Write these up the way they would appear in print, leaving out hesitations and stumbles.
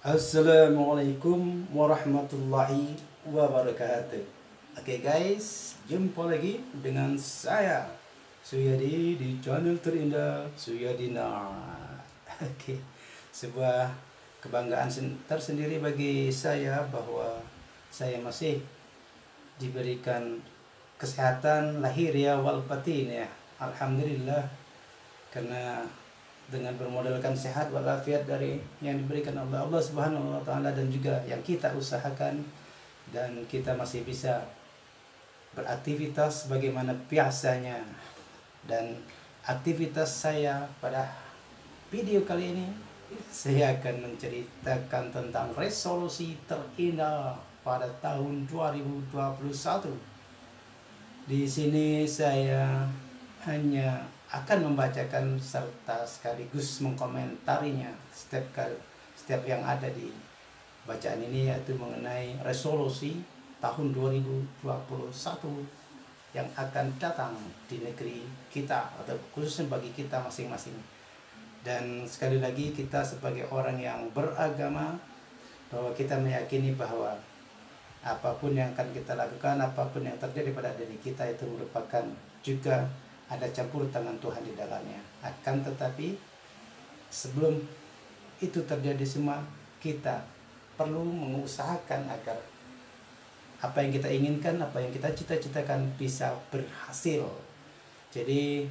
Assalamualaikum warahmatullahi wabarakatuh. Oke guys, jumpa lagi dengan saya Suyadi di channel terindah Suyadina. Oke, sebuah kebanggaan tersendiri bagi saya bahwa saya masih diberikan kesehatan lahir ya wal batin ya. Alhamdulillah, karena dengan bermodalkan sehat walafiat dari yang diberikan Allah Subhanahu wa taala dan juga yang kita usahakan, dan kita masih bisa beraktivitas bagaimana biasanya. Dan aktivitas saya pada video kali ini, saya akan menceritakan tentang resolusi terindah pada tahun 2021. Di sini saya hanya akan membacakan serta sekaligus mengkomentarinya setiap yang ada di bacaan ini, yaitu mengenai resolusi tahun 2021 yang akan datang di negeri kita atau khususnya bagi kita masing-masing. Dan sekali lagi, kita sebagai orang yang beragama, bahwa kita meyakini bahwa apapun yang akan kita lakukan, apapun yang terjadi pada diri kita, itu merupakan juga ada campur tangan Tuhan di dalamnya. Akan tetapi sebelum itu terjadi semua, kita perlu mengusahakan agar apa yang kita inginkan, apa yang kita cita-citakan bisa berhasil. Jadi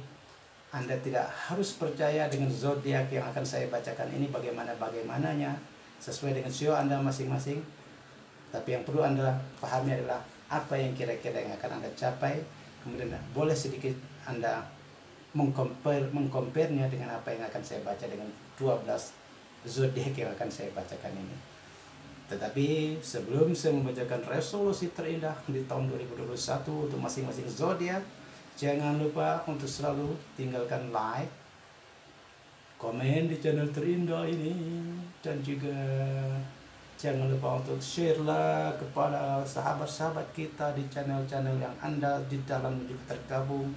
Anda tidak harus percaya dengan zodiak yang akan saya bacakan ini bagaimananya, sesuai dengan sio Anda masing-masing. Tapi yang perlu Anda pahami adalah apa yang kira-kira yang akan Anda capai. Kemudian boleh sedikit Anda mengcompare-nya dengan apa yang akan saya baca dengan 12 zodiak yang akan saya bacakan ini. Tetapi sebelum saya membacakan resolusi terindah di tahun 2021 untuk masing-masing zodiak, jangan lupa untuk selalu tinggalkan like, komen di channel terindah ini, dan juga jangan lupa untuk share lah kepada sahabat-sahabat kita di channel-channel yang Anda di dalam juga tergabung,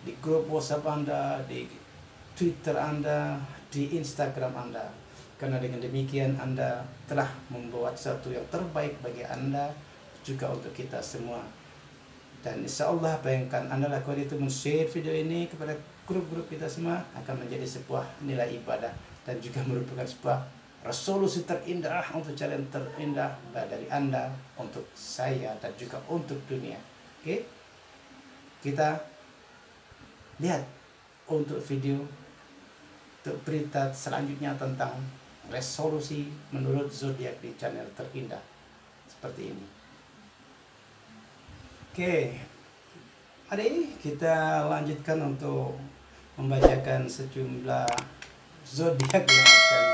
di grup WhatsApp Anda, di Twitter Anda, di Instagram Anda. Karena dengan demikian Anda telah membuat sesuatu yang terbaik bagi Anda, juga untuk kita semua. Dan insya Allah apa yang akan Anda lakukan itu men-share video ini kepada grup-grup kita semua, akan menjadi sebuah nilai ibadah dan juga merupakan sebuah resolusi terindah untuk jalan terindah dari Anda, untuk saya, dan juga untuk dunia. Oke, kita lihat untuk video, untuk berita selanjutnya tentang resolusi menurut zodiak di channel terindah seperti ini. Oke, mari kita lanjutkan untuk membacakan sejumlah zodiak yang akan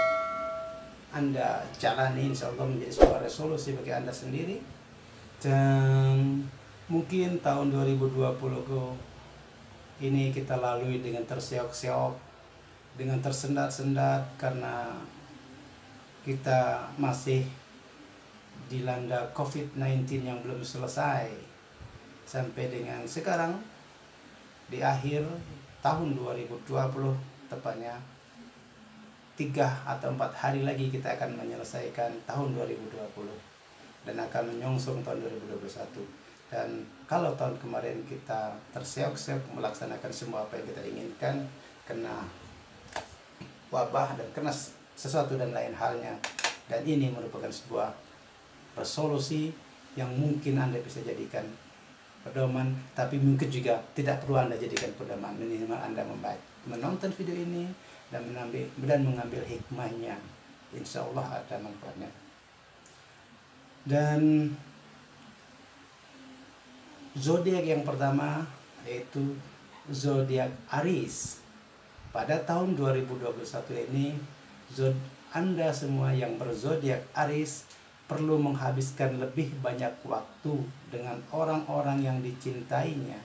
Anda jalani, insya Allah menjadi sebuah resolusi bagi Anda sendiri. Dan mungkin tahun 2020 ini kita lalui dengan terseok-seok, dengan tersendat-sendat, karena kita masih dilanda COVID-19 yang belum selesai. Sampai dengan sekarang, di akhir tahun 2020, tepatnya 3 atau 4 hari lagi kita akan menyelesaikan tahun 2020 dan akan menyongsong tahun 2021. Dan kalau tahun kemarin kita terseok-seok melaksanakan semua apa yang kita inginkan, kena wabah dan kena sesuatu dan lain halnya, dan ini merupakan sebuah resolusi yang mungkin Anda bisa jadikan pedoman, tapi mungkin juga tidak perlu Anda jadikan pedoman. Minimal Anda menonton video ini dan mengambil hikmahnya, insya Allah ada manfaatnya. Dan zodiak yang pertama yaitu zodiak Aries. Pada tahun 2021 ini, Anda semua yang berzodiak Aries perlu menghabiskan lebih banyak waktu dengan orang-orang yang dicintainya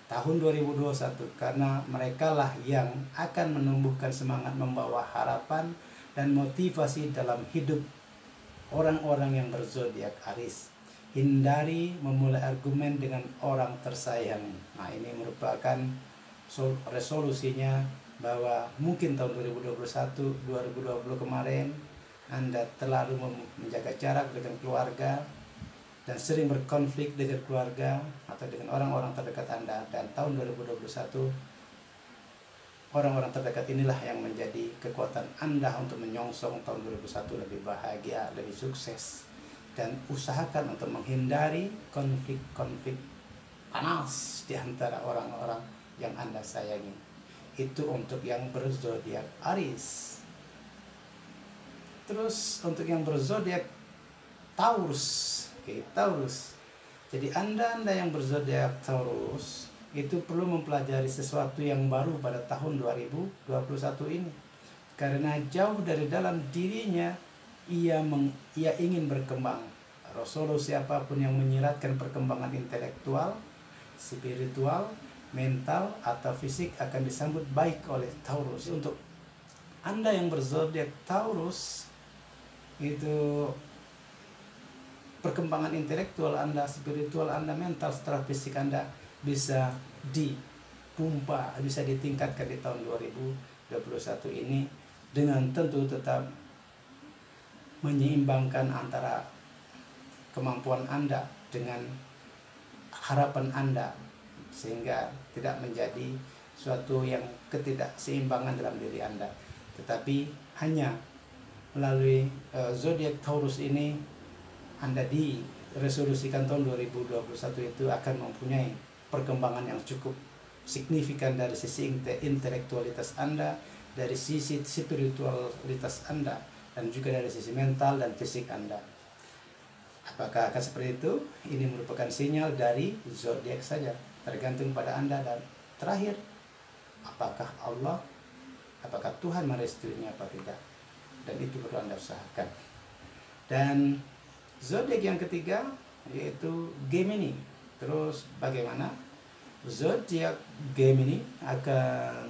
tahun 2021, karena merekalah yang akan menumbuhkan semangat, membawa harapan dan motivasi dalam hidup orang-orang yang berzodiak Aries. Hindari memulai argumen dengan orang tersayang. Nah, ini merupakan resolusinya, bahwa mungkin tahun 2020 kemarin Anda terlalu menjaga jarak dengan keluarga dan sering berkonflik dengan keluarga atau dengan orang-orang terdekat Anda, dan tahun 2021 orang-orang terdekat inilah yang menjadi kekuatan Anda untuk menyongsong tahun 2021 lebih bahagia, lebih sukses. Dan usahakan untuk menghindari konflik-konflik panas di antara orang-orang yang Anda sayangi. Itu untuk yang berzodiak Aries. Terus untuk yang berzodiak Taurus. Oke, Taurus. Jadi Anda yang berzodiak Taurus itu perlu mempelajari sesuatu yang baru pada tahun 2021 ini. Karena jauh dari dalam dirinya ia ingin berkembang. Resolusi apapun yang menyiratkan perkembangan intelektual, spiritual, mental, atau fisik akan disambut baik oleh Taurus. Untuk Anda yang berzodiak Taurus, itu perkembangan intelektual Anda, spiritual Anda, mental, secara fisik Anda bisa dipompa, bisa ditingkatkan di tahun 2021 ini, dengan tentu tetap menyeimbangkan antara kemampuan Anda dengan harapan Anda, sehingga tidak menjadi suatu yang ketidakseimbangan dalam diri Anda. Tetapi hanya melalui zodiak Taurus ini Anda diresolusikan tahun 2021 itu akan mempunyai perkembangan yang cukup signifikan dari sisi intelektualitas Anda, dari sisi spiritualitas Anda, dan juga dari sisi mental dan fisik Anda. Apakah akan seperti itu? Ini merupakan sinyal dari zodiak saja, tergantung pada Anda. Dan terakhir, apakah Allah, apakah Tuhan merestuinya apa tidak? Dan itu perlu Anda usahakan. Dan zodiak yang ketiga yaitu Gemini. Terus bagaimana zodiak Gemini akan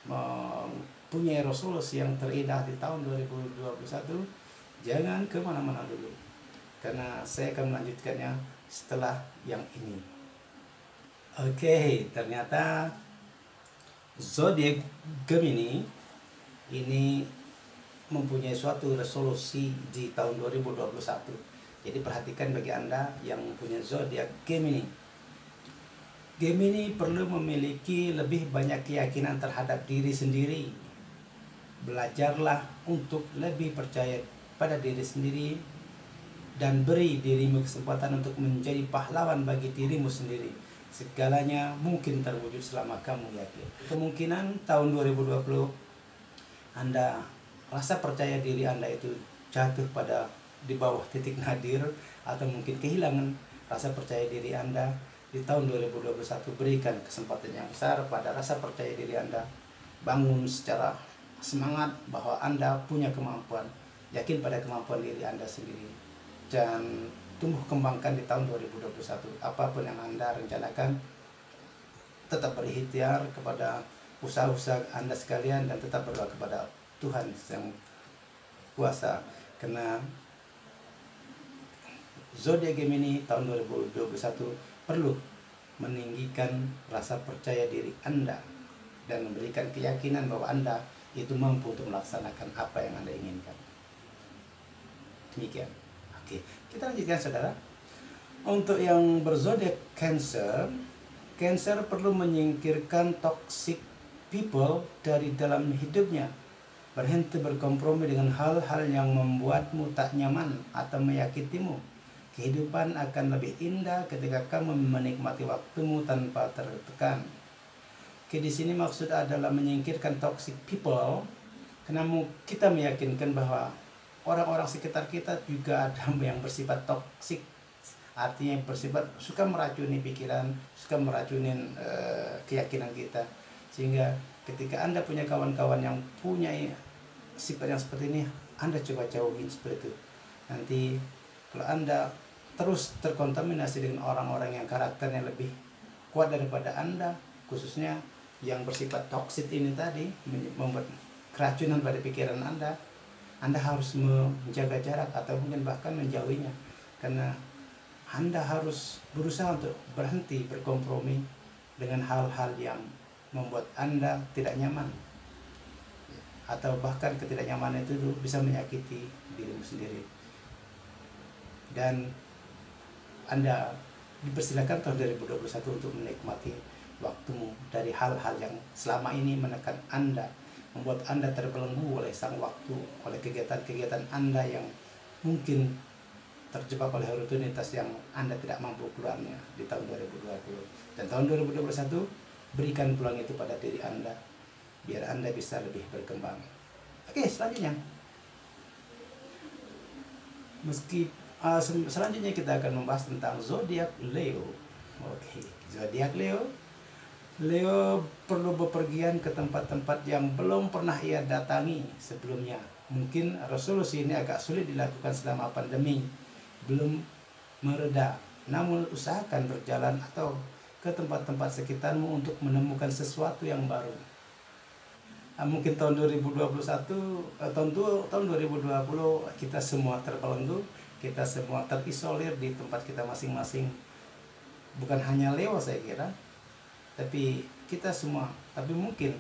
mempunyai resolusi yang terindah di tahun 2021? Jangan kemana-mana dulu, karena saya akan melanjutkannya setelah yang ini. Oke, ternyata zodiak Gemini ini mempunyai suatu resolusi di tahun 2021. Jadi perhatikan bagi Anda yang mempunyai zodiak Gemini. Gemini perlu memiliki lebih banyak keyakinan terhadap diri sendiri. Belajarlah untuk lebih percaya pada diri sendiri dan beri dirimu kesempatan untuk menjadi pahlawan bagi dirimu sendiri. Segalanya mungkin terwujud selama kamu yakin. Kemungkinan tahun 2020 Anda rasa percaya diri Anda itu jatuh pada di bawah titik nadir, atau mungkin kehilangan rasa percaya diri Anda di tahun 2021. Berikan kesempatan yang besar pada rasa percaya diri Anda. Bangun secara semangat bahwa Anda punya kemampuan. Yakin pada kemampuan diri Anda sendiri. Dan tumbuh kembangkan di tahun 2021. Apapun yang Anda rencanakan, tetap berikhtiar kepada usaha-usaha Anda sekalian, dan tetap berdoa kepada Tuhan yang kuasa. Karena zodiak Gemini tahun 2021 perlu meninggikan rasa percaya diri Anda dan memberikan keyakinan bahwa Anda itu mampu untuk melaksanakan apa yang Anda inginkan. Demikian. Oke, kita lanjutkan saudara. Untuk yang berzodiak Cancer, Cancer perlu menyingkirkan toxic people dari dalam hidupnya. Berhenti berkompromi dengan hal-hal yang membuatmu tak nyaman atau menyakitimu. Kehidupan akan lebih indah ketika kamu menikmati waktumu tanpa tertekan. Oke, di sini maksud adalah menyingkirkan toxic people, karena kita meyakinkan bahwa orang-orang sekitar kita juga ada yang bersifat toxic, artinya bersifat suka meracuni pikiran, suka meracunin keyakinan kita. Sehingga ketika Anda punya kawan-kawan yang punya sifat yang seperti ini, Anda coba jauhin seperti itu. Nanti kalau Anda terus terkontaminasi dengan orang-orang yang karakternya lebih kuat daripada Anda, khususnya yang bersifat toksik ini tadi, membuat keracunan pada pikiran Anda harus menjaga jarak atau mungkin bahkan menjauhinya. Karena Anda harus berusaha untuk berhenti berkompromi dengan hal-hal yang membuat Anda tidak nyaman. atau bahkan ketidaknyamanan itu bisa menyakiti dirimu sendiri. Dan Anda dipersilakan tahun 2021 untuk menikmati waktumu dari hal-hal yang selama ini menekan Anda, membuat Anda terbelenggu oleh sang waktu, oleh kegiatan-kegiatan Anda yang mungkin terjebak oleh rutinitas yang Anda tidak mampu keluarnya di tahun 2020. Dan tahun 2021 berikan peluang itu pada diri Anda biar Anda bisa lebih berkembang. Oke, selanjutnya selanjutnya kita akan membahas tentang zodiak Leo. Oke, zodiak Leo. Leo perlu bepergian ke tempat-tempat yang belum pernah ia datangi sebelumnya. Mungkin resolusi ini agak sulit dilakukan selama pandemi belum mereda. Namun usahakan berjalan atau ke tempat-tempat sekitarmu untuk menemukan sesuatu yang baru. Mungkin tahun 2021, tahun 2020 kita semua terbelenggu, kita semua terisolir di tempat kita masing-masing. Bukan hanya Leo saya kira, tapi kita semua. Tapi mungkin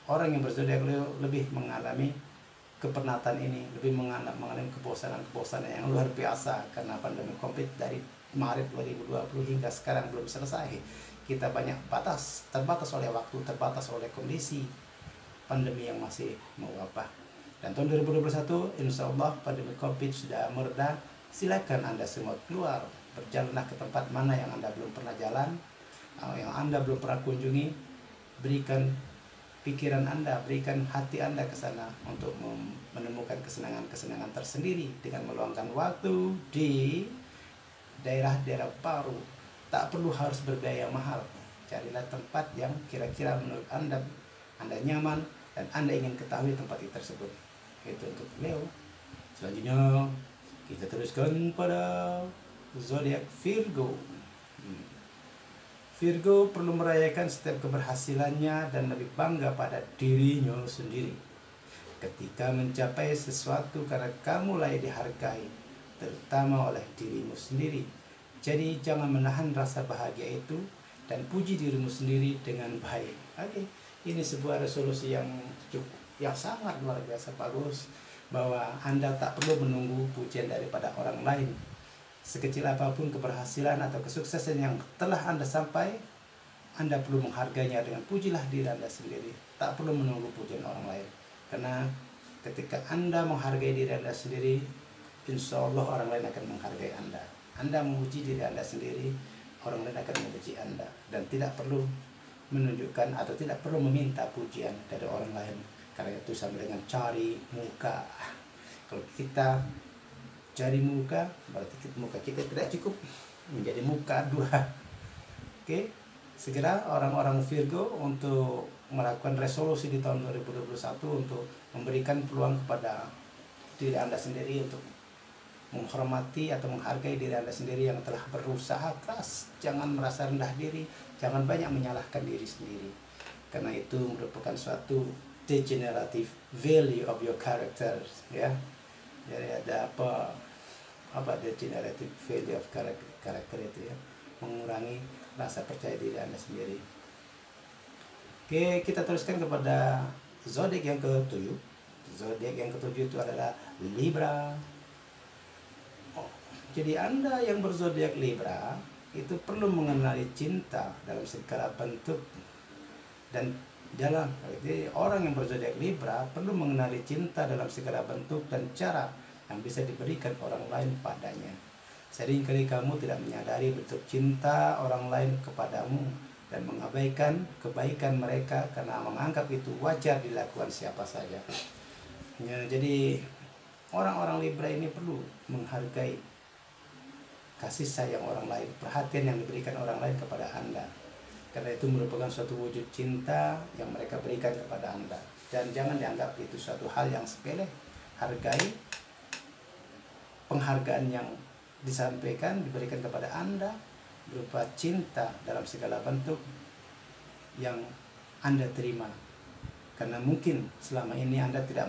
orang yang berzodiak Leo lebih mengalami kepenatan ini, lebih mengalami kebosanan yang luar biasa karena pandemi COVID dari Maret 2020 hingga sekarang belum selesai. Kita banyak terbatas oleh waktu, terbatas oleh kondisi pandemi yang masih mewabah. Dan tahun 2021 insya Allah pandemi COVID sudah mereda. Silakan Anda semua keluar, berjalanlah ke tempat mana yang Anda belum pernah jalan, yang Anda belum pernah kunjungi. Berikan pikiran Anda, berikan hati Anda ke sana untuk menemukan kesenangan-kesenangan tersendiri dengan meluangkan waktu di daerah-daerah baru. Tak perlu harus berbiaya mahal. Carilah tempat yang kira-kira menurut Anda nyaman dan Anda ingin ketahui tempat itu tersebut. Itu untuk Leo. Selanjutnya kita teruskan pada zodiak Virgo. Virgo perlu merayakan setiap keberhasilannya dan lebih bangga pada dirinya sendiri ketika mencapai sesuatu karena kamu layak dihargai, terutama oleh dirimu sendiri. Jadi jangan menahan rasa bahagia itu dan puji dirimu sendiri dengan baik. Oke, ini sebuah resolusi yang sangat luar biasa bagus, bahwa Anda tak perlu menunggu pujian daripada orang lain. Sekecil apapun keberhasilan atau kesuksesan yang telah Anda sampai, Anda perlu menghargainya dengan pujilah diri Anda sendiri. Tak perlu menunggu pujian orang lain. Karena ketika Anda menghargai diri Anda sendiri, insya Allah orang lain akan menghargai Anda. Anda memuji diri Anda sendiri, orang lain akan memuji Anda. Dan tidak perlu menunjukkan atau tidak perlu meminta pujian dari orang lain, karena itu sama dengan cari muka. Kalau kita cari muka, berarti muka kita tidak cukup, menjadi muka dua. Oke, segera orang-orang Virgo untuk melakukan resolusi di tahun 2021 untuk memberikan peluang kepada diri Anda sendiri untuk menghormati atau menghargai diri Anda sendiri yang telah berusaha keras. Jangan merasa rendah diri, jangan banyak menyalahkan diri sendiri, karena itu merupakan suatu degenerative value of your character, ya. Jadi ada apa degenerative value of character itu, ya, mengurangi rasa percaya diri Anda sendiri. Oke, kita teruskan kepada zodiak yang ke-7. Zodiak yang ke-7 itu adalah Libra. Jadi Anda yang berzodiak Libra itu perlu mengenali cinta dalam segala bentuk dan jadi orang yang berzodiak Libra perlu mengenali cinta dalam segala bentuk dan cara yang bisa diberikan orang lain padanya. Seringkali kamu tidak menyadari bentuk cinta orang lain kepadamu dan mengabaikan kebaikan mereka karena menganggap itu wajar dilakukan siapa saja. Ya, jadi orang-orang Libra ini perlu menghargai kasih sayang orang lain, perhatian yang diberikan orang lain kepada Anda, karena itu merupakan suatu wujud cinta yang mereka berikan kepada Anda. Dan jangan dianggap itu suatu hal yang sepele. Hargai penghargaan yang disampaikan, diberikan kepada Anda berupa cinta dalam segala bentuk yang Anda terima. Karena mungkin selama ini Anda tidak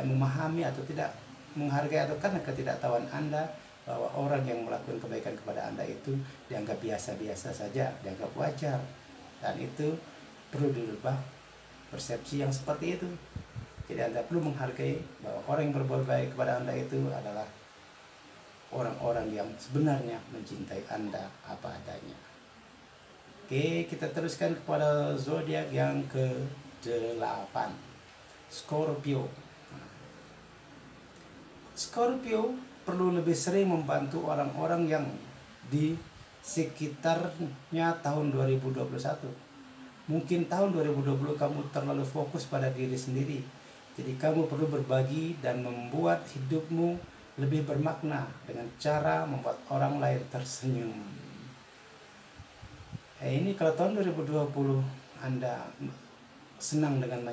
memahami atau tidak menghargai, atau karena ketidaktahuan Anda bahwa orang yang melakukan kebaikan kepada Anda itu dianggap biasa-biasa saja, dianggap wajar. Dan itu perlu dirubah persepsi yang seperti itu. Jadi Anda perlu menghargai bahwa orang yang berbuat baik kepada Anda itu adalah orang-orang yang sebenarnya mencintai Anda apa adanya. Oke, kita teruskan kepada zodiak yang ke-8, Scorpio. Scorpio perlu lebih sering membantu orang-orang yang di sekitarnya tahun 2021. Mungkin tahun 2020 kamu terlalu fokus pada diri sendiri. Jadi kamu perlu berbagi dan membuat hidupmu lebih bermakna dengan cara membuat orang lain tersenyum. Ini kalau tahun 2020 Anda senang dengan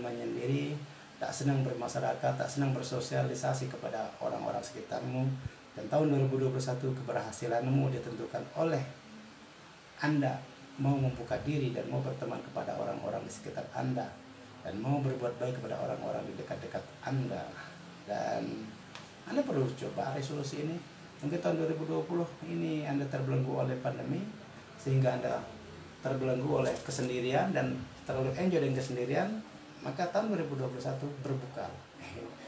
menyendiri, tak senang bermasyarakat, tak senang bersosialisasi kepada orang-orang sekitarmu, dan tahun 2021 keberhasilanmu ditentukan oleh Anda mau membuka diri dan mau berteman kepada orang-orang di sekitar Anda, dan mau berbuat baik kepada orang-orang di dekat-dekat Anda. Dan Anda perlu coba resolusi ini. Mungkin tahun 2020 ini Anda terbelenggu oleh pandemi, sehingga Anda terbelenggu oleh kesendirian dan terlalu enjoy dengan kesendirian. Maka tahun 2021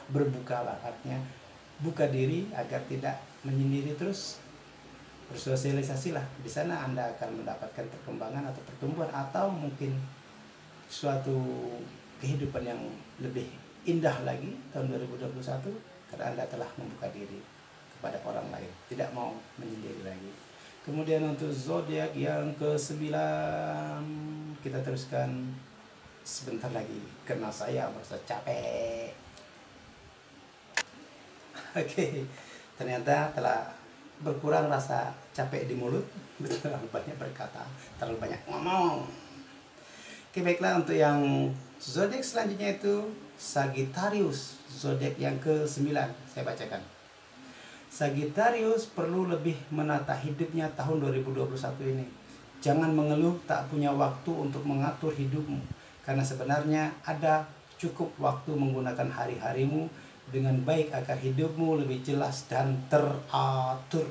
berbukalah, artinya buka diri agar tidak menyendiri terus. Bersosialisasilah, di sana Anda akan mendapatkan perkembangan atau pertumbuhan, atau mungkin suatu kehidupan yang lebih indah lagi tahun 2021 karena Anda telah membuka diri kepada orang lain, tidak mau menyendiri lagi. Kemudian untuk zodiak yang ke-9, kita teruskan sebentar lagi karena saya merasa capek. Oke, ternyata telah berkurang rasa capek di mulut, terlalu banyak berkata, terlalu banyak ngomong. Oke, baiklah, untuk yang zodiak selanjutnya itu Sagittarius, zodiak yang ke-9, saya bacakan. Sagittarius perlu lebih menata hidupnya tahun 2021 ini. Jangan mengeluh tak punya waktu untuk mengatur hidupmu, karena sebenarnya ada cukup waktu menggunakan hari-harimu dengan baik agar hidupmu lebih jelas dan teratur.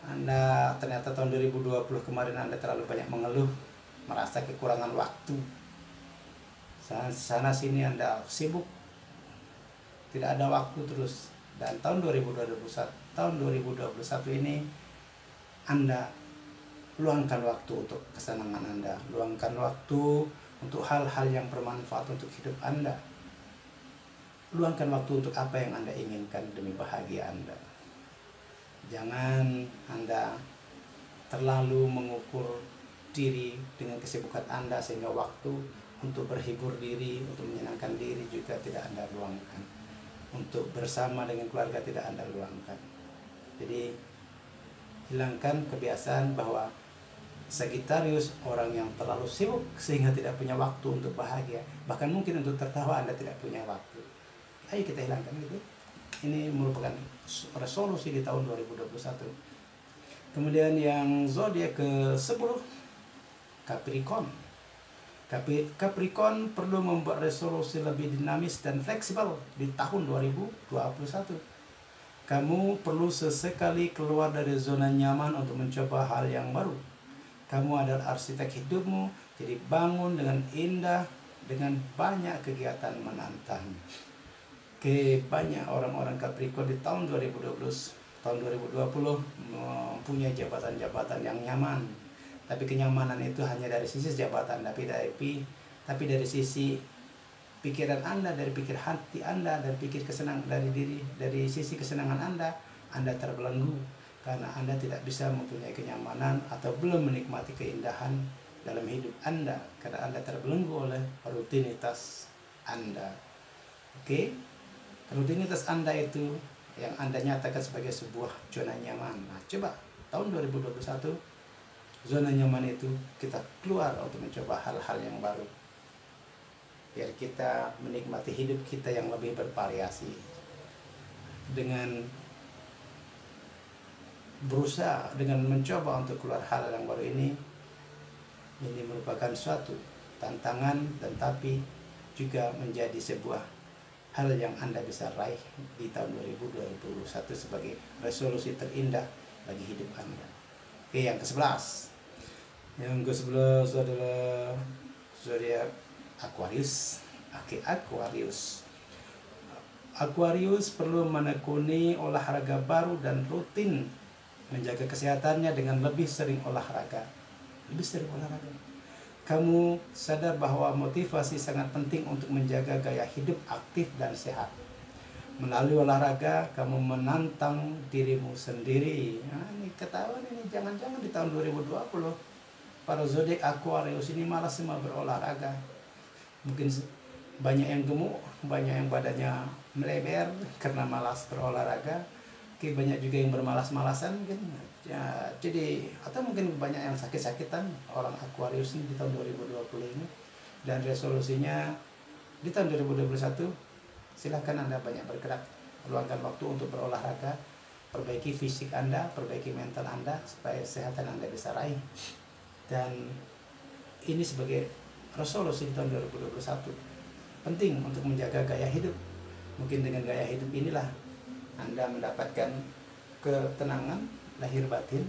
Anda ternyata tahun 2020 kemarin Anda terlalu banyak mengeluh, merasa kekurangan waktu. Sana sini Anda sibuk, tidak ada waktu terus. Dan tahun 2021 ini Anda luangkan waktu untuk kesenangan Anda, luangkan waktu untuk hal-hal yang bermanfaat untuk hidup Anda. Luangkan waktu untuk apa yang Anda inginkan demi bahagia Anda. Jangan Anda terlalu mengukur diri dengan kesibukan Anda sehingga waktu untuk berhibur diri, untuk menyenangkan diri juga tidak Anda luangkan. Untuk bersama dengan keluarga tidak Anda luangkan. Jadi hilangkan kebiasaan bahwa Sagittarius orang yang terlalu sibuk sehingga tidak punya waktu untuk bahagia. Bahkan mungkin untuk tertawa Anda tidak punya waktu. Ayo kita hilangkan itu. Ini merupakan resolusi di tahun 2021. Kemudian yang zodiak ke-10, Capricorn. Capricorn perlu membuat resolusi lebih dinamis dan fleksibel di tahun 2021. Kamu perlu sesekali keluar dari zona nyaman untuk mencoba hal yang baru. Kamu adalah arsitek hidupmu, jadi bangun dengan indah, dengan banyak kegiatan menantang. Banyak orang-orang Capricorn di tahun 2020 mempunyai jabatan-jabatan yang nyaman. Tapi kenyamanan itu hanya dari sisi jabatan, tapi dari sisi pikiran Anda, dari pikir hati Anda, dan pikir kesenangan dari sisi kesenangan Anda terbelenggu karena Anda tidak bisa mempunyai kenyamanan atau belum menikmati keindahan dalam hidup Anda karena Anda terbelenggu oleh rutinitas Anda. Oke? Rutinitas Anda itu yang Anda nyatakan sebagai sebuah zona nyaman. Nah, coba tahun 2021 zona nyaman itu kita keluar untuk mencoba hal-hal yang baru. Biar kita menikmati hidup kita yang lebih bervariasi. Dengan berusaha, dengan mencoba untuk keluar hal yang baru ini merupakan suatu tantangan, dan tapi juga menjadi sebuah hal yang Anda bisa raih di tahun 2021 sebagai resolusi terindah bagi hidup Anda. Oke, yang ke-11. Yang ke-11 adalah zodiak Aquarius. Oke, Aquarius. Aquarius perlu menekuni olahraga baru dan rutin menjaga kesehatannya dengan lebih sering olahraga. Lebih sering olahraga. Kamu sadar bahwa motivasi sangat penting untuk menjaga gaya hidup aktif dan sehat. Melalui olahraga, kamu menantang dirimu sendiri. Nah, ini ketahuan ini, jangan-jangan di tahun 2020 para zodiak Aquarius ini malas semua berolahraga. Mungkin banyak yang gemuk, banyak yang badannya melebar karena malas berolahraga. Oke, banyak juga yang bermalas-malasan mungkin. Ya, jadi atau mungkin banyak yang sakit-sakitan orang Aquarius ini di tahun 2020 ini. Dan resolusinya di tahun 2021, silahkan Anda banyak bergerak, luangkan waktu untuk berolahraga, perbaiki fisik Anda, perbaiki mental Anda supaya kesehatan Anda bisa raih. Dan ini sebagai resolusi di tahun 2021 penting untuk menjaga gaya hidup. Mungkin dengan gaya hidup inilah Anda mendapatkan ketenangan lahir batin,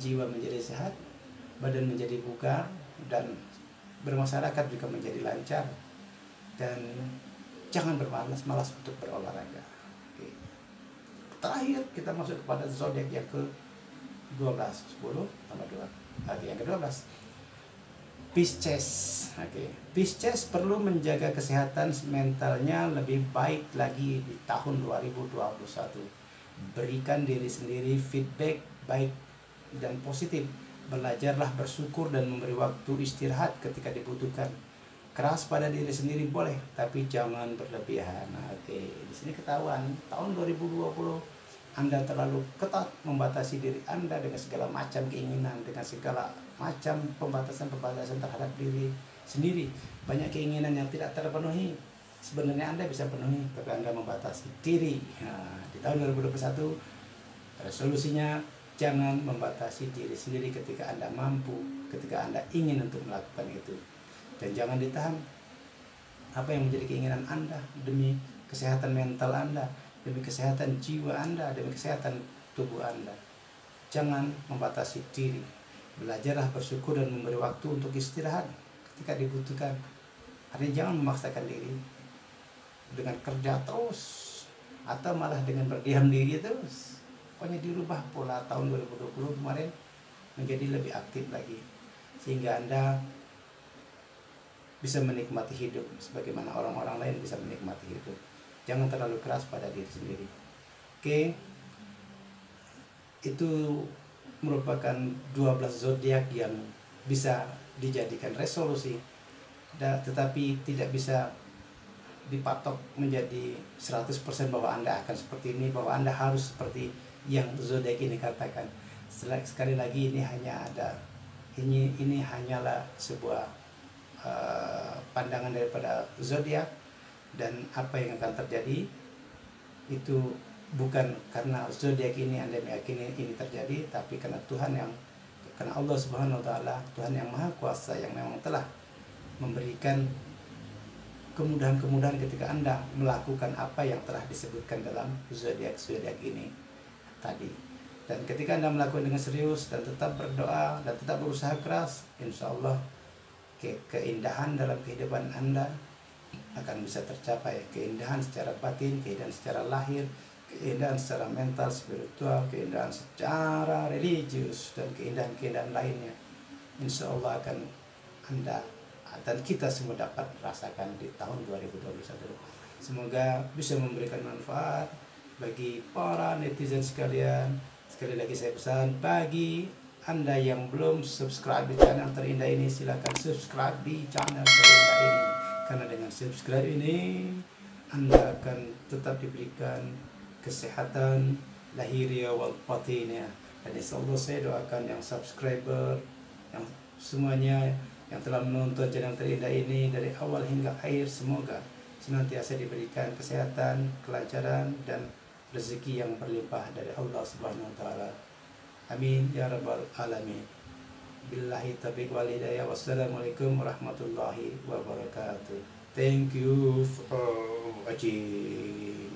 jiwa menjadi sehat, badan menjadi bugar, dan bermasyarakat juga menjadi lancar. Dan jangan bermalas-malas untuk berolahraga. Oke. Terakhir kita masuk kepada zodiak yang ke-12, 10 tambah 2. Oke, yang ke-12. Pisces. Oke. Pisces perlu menjaga kesehatan mentalnya lebih baik lagi di tahun 2021. Berikan diri sendiri feedback baik dan positif. Belajarlah bersyukur dan memberi waktu istirahat ketika dibutuhkan. Keras pada diri sendiri boleh, tapi jangan berlebihan. Oke, di sini ketahuan tahun 2020 Anda terlalu ketat membatasi diri Anda dengan segala macam keinginan, dengan segala macam pembatasan-pembatasan terhadap diri sendiri. Banyak keinginan yang tidak terpenuhi. Sebenarnya Anda bisa penuhi, tapi Anda membatasi diri. Nah, di tahun 2021 resolusinya jangan membatasi diri sendiri ketika Anda mampu, ketika Anda ingin untuk melakukan itu. Dan jangan ditahan apa yang menjadi keinginan Anda demi kesehatan mental Anda, demi kesehatan jiwa Anda, demi kesehatan tubuh Anda. Jangan membatasi diri. Belajarlah bersyukur dan memberi waktu untuk istirahat ketika dibutuhkan. Artinya jangan memaksakan diri dengan kerja terus atau malah dengan berdiam diri terus. Pokoknya dirubah pola tahun 2020 kemarin menjadi lebih aktif lagi, sehingga Anda bisa menikmati hidup sebagaimana orang-orang lain bisa menikmati hidup. Jangan terlalu keras pada diri sendiri. Oke. Itu merupakan 12 zodiak yang bisa dijadikan resolusi, tetapi tidak bisa dipatok menjadi 100% bahwa Anda akan seperti ini, bahwa Anda harus seperti yang zodiak ini katakan. Sekali lagi ini hanyalah sebuah pandangan daripada zodiak, dan apa yang akan terjadi itu bukan karena zodiak ini Anda meyakini ini terjadi, tapi karena karena Allah Subhanahu wa taala, Tuhan yang Maha Kuasa yang memang telah memberikan kemudahan-kemudahan ketika Anda melakukan apa yang telah disebutkan dalam zodiak ini tadi. Dan ketika Anda melakukan dengan serius dan tetap berdoa dan tetap berusaha keras, insya Allah keindahan dalam kehidupan Anda akan bisa tercapai. Keindahan secara batin, keindahan secara lahir, keindahan secara mental, spiritual, keindahan secara religius, dan keindahan-keindahan lainnya, insya Allah akan Anda dan kita semua dapat rasakan di tahun 2021. Semoga bisa memberikan manfaat bagi para netizen sekalian. Sekali lagi saya pesan, bagi Anda yang belum subscribe di channel terindah ini, silahkan subscribe di channel terindah ini. Karena dengan subscribe ini Anda akan tetap diberikan kesehatan lahiriah wal batiniyah. Dan insyaallah saya doakan yang subscriber, yang semuanya yang telah menonton channel terindah ini dari awal hingga akhir, semoga senantiasa diberikan kesehatan, kelancaran, dan rezeki yang berlimpah dari Allah Subhanahu wa taala. Amin ya rabbal alamin. Billahi taufiq wal hidayah. Wassalamualaikum warahmatullahi wabarakatuh. Thank you for watching.